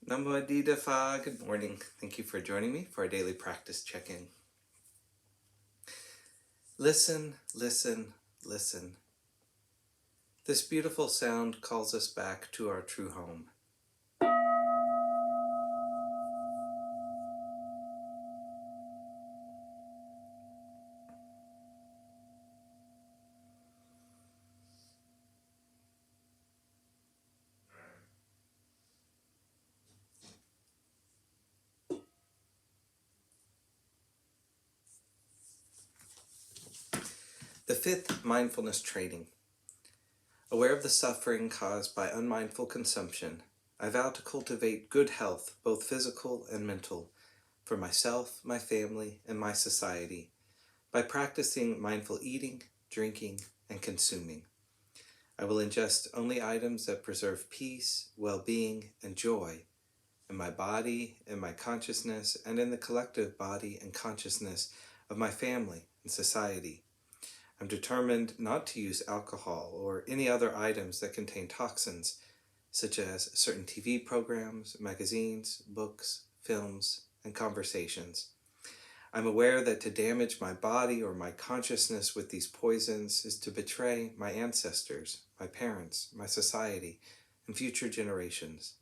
Namo Phat. Good morning. Thank you for joining me for our daily practice check-in. Listen, listen, listen. This beautiful sound calls us back to our true home. The fifth mindfulness training. Aware of the suffering caused by unmindful consumption, I vow to cultivate good health, both physical and mental, for myself, my family, and my society, by practicing mindful eating, drinking, and consuming. I will ingest only items that preserve peace, well-being, and joy in my body, in my consciousness, and in the collective body and consciousness of my family and society. I'm determined not to use alcohol or any other items that contain toxins, such as certain TV programs, magazines, books, films, and conversations. I'm aware that to damage my body or my consciousness with these poisons is to betray my ancestors, my parents, my society, and future generations.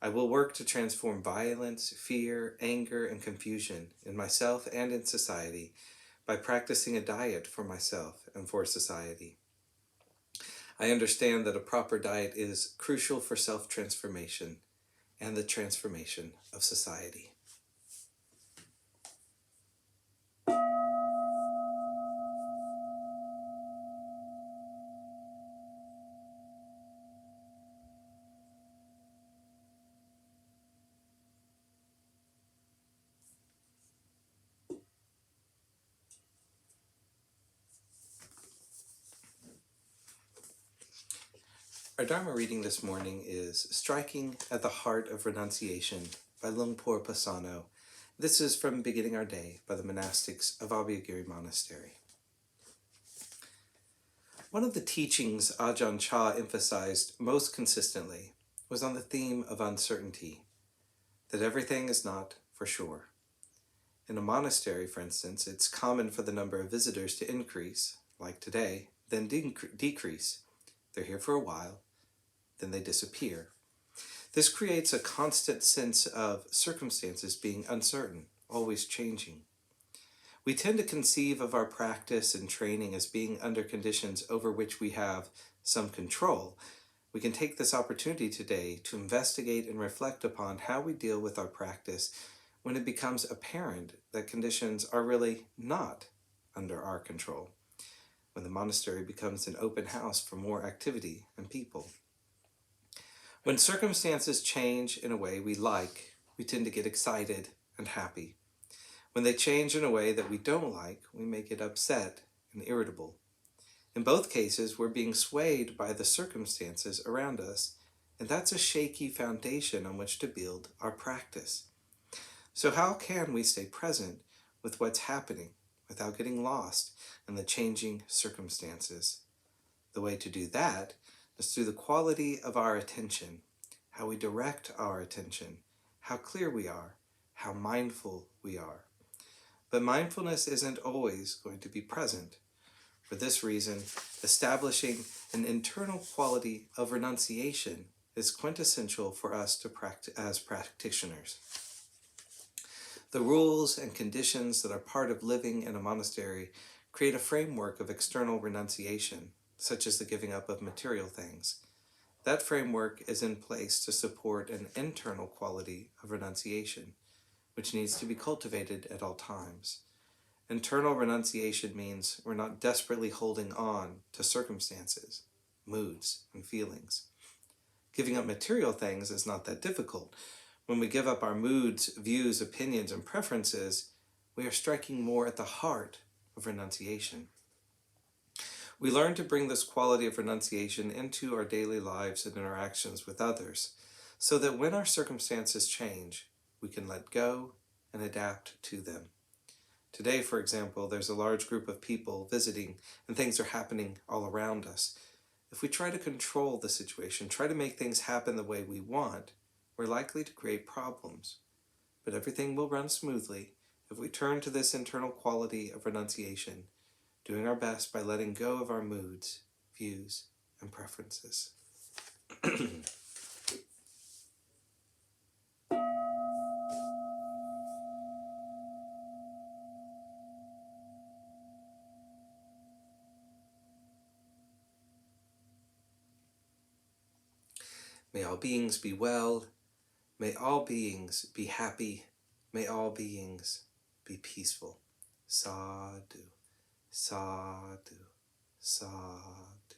I will work to transform violence, fear, anger, and confusion in myself and in society by practicing a diet for myself and for society. I understand that a proper diet is crucial for self-transformation and the transformation of society. Our Dharma reading this morning is Striking at the Heart of Renunciation by Luangpo Pasano. This is from Beginning Our Day by the monastics of Abhayagiri Monastery. One of the teachings Ajahn Chah emphasized most consistently was on the theme of uncertainty, that everything is not for sure. In a monastery, for instance, it's common for the number of visitors to increase, like today, then decrease. They're here for a while, then they disappear. This creates a constant sense of circumstances being uncertain, always changing. We tend to conceive of our practice and training as being under conditions over which we have some control. We can take this opportunity today to investigate and reflect upon how we deal with our practice when it becomes apparent that conditions are really not under our control, when the monastery becomes an open house for more activity and people. When circumstances change in a way we like, we tend to get excited and happy. When they change in a way that we don't like, we may get upset and irritable. In both cases, we're being swayed by the circumstances around us, and that's a shaky foundation on which to build our practice. So how can we stay present with what's happening without getting lost in the changing circumstances? The way to do that is through the quality of our attention, how we direct our attention, how clear we are, how mindful we are. But mindfulness isn't always going to be present. For this reason, establishing an internal quality of renunciation is quintessential for us to practice as practitioners. The rules and conditions that are part of living in a monastery create a framework of external renunciation, such as the giving up of material things. That framework is in place to support an internal quality of renunciation, which needs to be cultivated at all times. Internal renunciation means we're not desperately holding on to circumstances, moods, and feelings. Giving up material things is not that difficult. When we give up our moods, views, opinions, and preferences, we are striking more at the heart of renunciation. We learn to bring this quality of renunciation into our daily lives and interactions with others, so that when our circumstances change, we can let go and adapt to them. Today, for example, there's a large group of people visiting and things are happening all around us. If we try to control the situation, try to make things happen the way we want, we're likely to create problems, but everything will run smoothly if we turn to this internal quality of renunciation, doing our best by letting go of our moods, views, and preferences. May all beings be well. May all beings be happy. May all beings be peaceful. Sadhu, sadhu, sadhu.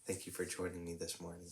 Thank you for joining me this morning.